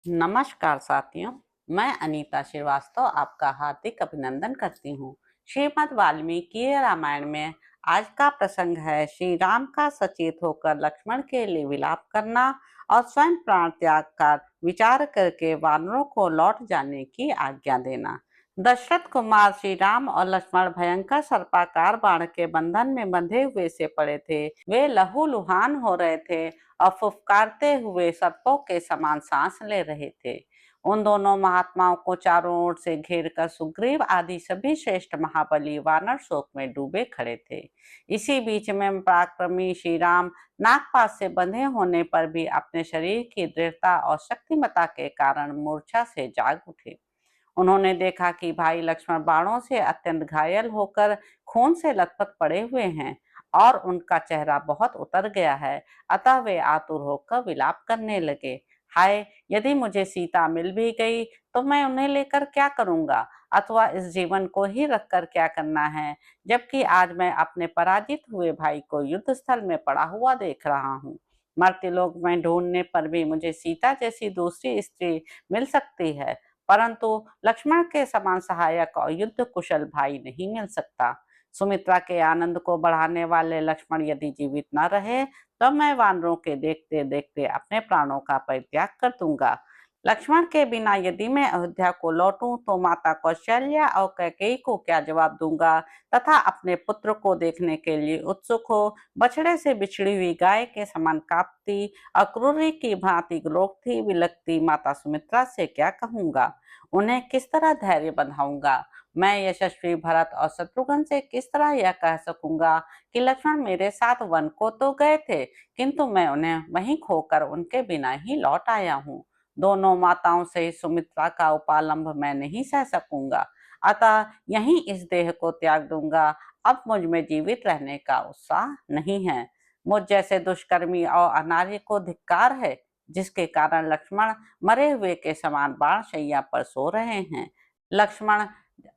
नमस्कार साथियों, मैं अनीता श्रीवास्तव आपका हार्दिक अभिनंदन करती हूँ। श्रीमद् वाल्मीकि रामायण में आज का प्रसंग है श्री राम का सचेत होकर लक्ष्मण के लिए विलाप करना और स्वयं प्राण त्याग कर विचार करके वानरों को लौट जाने की आज्ञा देना। दशरथ कुमार श्री राम और लक्ष्मण भयंकर सर्पाकार बाण के बंधन में बंधे हुए से पड़े थे। वे लहूलुहान हो रहे थे और फुफकारते हुए सर्पों के समान सांस ले रहे थे। उन दोनों महात्माओं को चारों ओर से घेर कर सुग्रीव आदि सभी श्रेष्ठ महाबली वानर शोक में डूबे खड़े थे। इसी बीच में पराक्रमी श्री राम नागपाश से बंधे होने पर भी अपने शरीर की दृढ़ता और शक्तिमता के कारण मूर्छा से जाग उठे। उन्होंने देखा कि भाई लक्ष्मण बाणों से अत्यंत घायल होकर खून से लथपथ पड़े हुए हैं और उनका चेहरा बहुत उतर गया है। अतः वे आतुर होकर विलाप करने लगे। हाय, यदि मुझे सीता मिल भी गई तो मैं उन्हें लेकर क्या करूंगा, अथवा इस जीवन को ही रखकर क्या करना है, जबकि आज मैं अपने पराजित हुए भाई को युद्ध स्थल में पड़ा हुआ देख रहा हूँ। मर्त्यलोक में ढूंढने पर भी मुझे सीता जैसी दूसरी स्त्री मिल सकती है, परंतु लक्ष्मण के समान सहायक और युद्ध कुशल भाई नहीं मिल सकता। सुमित्रा के आनंद को बढ़ाने वाले लक्ष्मण यदि जीवित न रहे तो मैं वानरों के देखते देखते अपने प्राणों का परित्याग कर दूंगा। लक्ष्मण के बिना यदि मैं अयोध्या को लौटूं तो माता कौशल्या और कैकेयी को क्या जवाब दूंगा, तथा अपने पुत्र को देखने के लिए उत्सुक हो बछड़े से बिछड़ी हुई गाय के समान कांपती अक्रूरी की भांति रोकती बिलखती माता सुमित्रा से क्या कहूंगा। उन्हें किस तरह धैर्य बंधाऊंगा। मैं यशस्वी भरत और शत्रुघ्न से किस तरह यह कह सकूंगा कि लक्ष्मण मेरे साथ वन को तो गए थे, किंतु मैं उन्हें वहीं खोकर उनके बिना ही लौट आया हूँ। दोनों माताओं से सुमित्रा का उपालंभ मैं नहीं सह सकूंगा, अतः यहीं इस देह को त्याग दूंगा। अब मुझ में जीवित रहने का उत्साह नहीं है। मुझ जैसे दुष्कर्मी और अनार्य को धिक्कार है, जिसके कारण लक्ष्मण मरे हुए के समान बाण शैया पर सो रहे हैं। लक्ष्मण,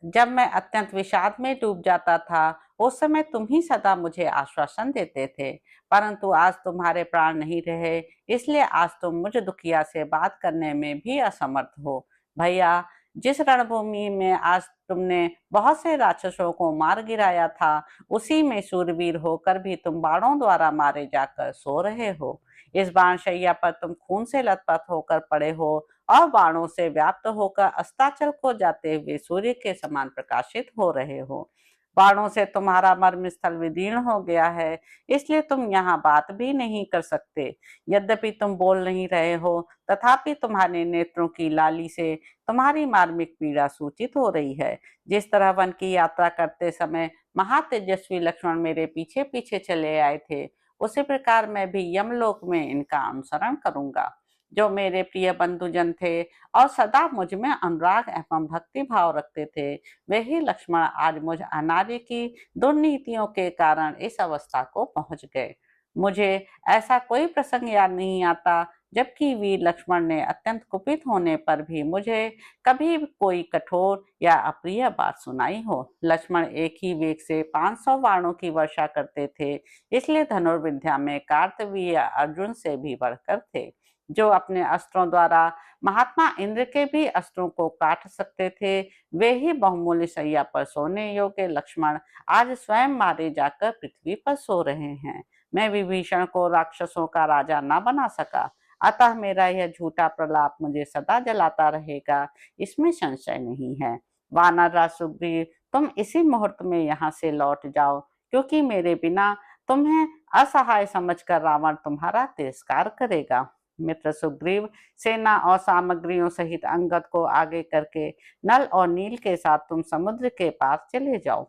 जब मैं अत्यंत विषाद में डूब जाता था उस समय तुम ही सदा मुझे आश्वासन देते थे, परंतु आज तुम्हारे प्राण नहीं रहे, इसलिए आज तुम मुझ दुखिया से बात करने में भी असमर्थ हो। भैया, जिस रणभूमि में आज तुमने बहुत से राक्षसों को मार गिराया था, उसी में शूरवीर होकर भी तुम बाणों द्वारा मारे जाकर सो रहे हो। इस बाण शैया पर तुम खून से लथपथ होकर पड़े हो और बाणों से व्याप्त होकर अस्ताचल को जाते हुए सूर्य के समान प्रकाशित हो रहे हो। बाणों से तुम्हारा मर्म स्थल विदीर्ण हो गया है, इसलिए तुम यहाँ बात भी नहीं कर सकते। यद्यपि तुम बोल नहीं रहे हो, तथापि तुम्हारे नेत्रों की लाली से तुम्हारी मार्मिक पीड़ा सूचित हो रही है। जिस तरह वन की यात्रा करते समय महातेजस्वी लक्ष्मण मेरे पीछे पीछे चले आए थे, उसी प्रकार मैं भी यमलोक में इनका अनुसरण करूंगा। जो मेरे प्रिय बंधुजन थे और सदा मुझ में अनुराग एवं भक्ति भाव रखते थे, वे ही लक्ष्मण आज मुझ अनार्य की दुर्नीतियों के कारण इस अवस्था को पहुंच गए। मुझे ऐसा कोई प्रसंग याद नहीं आता जबकि वीर लक्ष्मण ने अत्यंत कुपित होने पर भी मुझे कभी कोई कठोर या अप्रिय बात सुनाई हो। लक्ष्मण एक ही वेग से 500 बाणों की वर्षा करते थे, इसलिए धनुर्विद्या में कार्तवीर्य अर्जुन से भी बढ़कर थे। जो अपने अस्त्रों द्वारा महात्मा इंद्र के भी अस्त्रों को काट सकते थे, वे ही बहुमूल्य शैया पर सोने योग्य लक्ष्मण आज स्वयं मारे जाकर पृथ्वी पर सो रहे हैं। मैं विभीषण को राक्षसों का राजा न बना सका, अतः मेरा यह झूठा प्रलाप मुझे सदा जलाता रहेगा, इसमें संशय नहीं है। वानर राज सुग्रीव, तुम इसी मुहूर्त में यहाँ से लौट जाओ, क्योंकि मेरे बिना तुम्हें असहाय समझकर रावण तुम्हारा तिरस्कार करेगा। मित्र सुग्रीव, सेना और सामग्रियों सहित अंगद को आगे करके नल और नील के साथ तुम समुद्र के पास चले जाओ।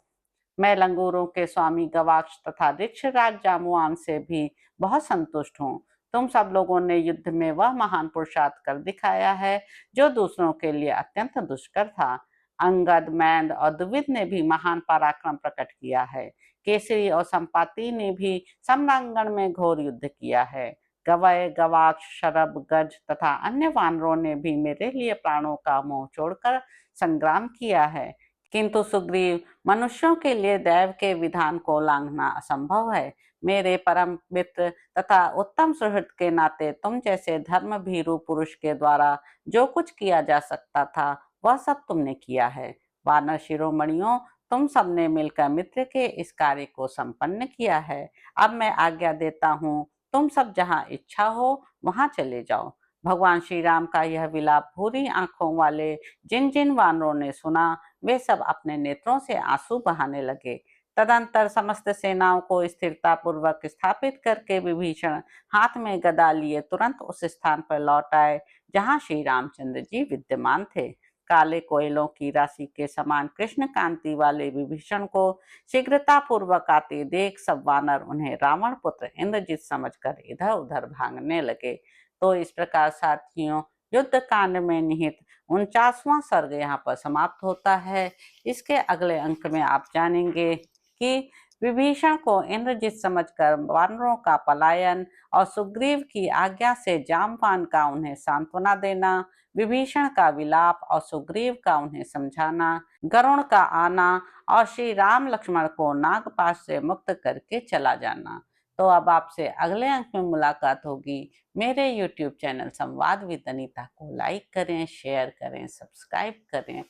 मैं लंगूरों के स्वामी गवाक्ष तथा ऋक्षराज जामुआन से भी बहुत संतुष्ट हूँ। तुम सब लोगों ने युद्ध में वह महान पुरुषार्थ कर दिखाया है जो दूसरों के लिए अत्यंत दुष्कर था। अंगद, मैंद और द्विविद ने भी महान पराक्रम प्रकट किया है। केसरी और संपाति ने भी समरांगण में घोर युद्ध किया है। गवय, गवाक्ष, शरभ, गज तथा अन्य वानरों ने भी मेरे लिए प्राणों का मोह छोड़कर संग्राम किया है, किंतु सुग्रीव, मनुष्यों के लिए दैव के विधान को लांघना असंभव है। मेरे परम मित्र तथा उत्तम सुहृद के नाते तुम जैसे धर्म भीरू पुरुष के द्वारा जो कुछ किया जा सकता था वह सब तुमने किया है। वानर शिरोमणियों, तुम सबने मिलकर मित्र के इस कार्य को संपन्न किया है। अब मैं आज्ञा देता हूँ, तुम सब जहाँ इच्छा हो वहां चले जाओ। भगवान श्री राम का यह विलाप भूरी आंखों वाले जिन जिन वानरों ने सुना, वे सब अपने नेत्रों से आंसू बहाने लगे। तदंतर समस्त सेनाओं को स्थिरता पूर्वक स्थापित करके विभीषण हाथ में गदा लिए तुरंत उस स्थान पर लौट आए जहां श्री रामचंद्र जी विद्यमान थे। काले कोयलों की राशि के समान कृष्ण कांति वाले विभीषण को शीघ्रता पूर्वक आते देख सब वानर उन्हें रावण पुत्र इंद्रजित समझकर इधर उधर भागने लगे। तो इस प्रकार साथियों, युद्ध कांड में निहित 49वां सर्ग यहाँ पर समाप्त होता है। इसके अगले अंक में आप जानेंगे कि विभीषण को इंद्रजित समझकर वानरों का पलायन और सुग्रीव की आज्ञा से जामवान का उन्हें सांत्वना देना, विभीषण का विलाप और सुग्रीव का उन्हें समझाना, गरुण का आना और श्री राम लक्ष्मण को नागपाश से मुक्त करके चला जाना। तो अब आपसे अगले अंक में मुलाकात होगी। मेरे YouTube चैनल संवाद विद अनीता को लाइक करें, शेयर करें, सब्सक्राइब करें।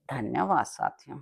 धन्यवाद साथियों।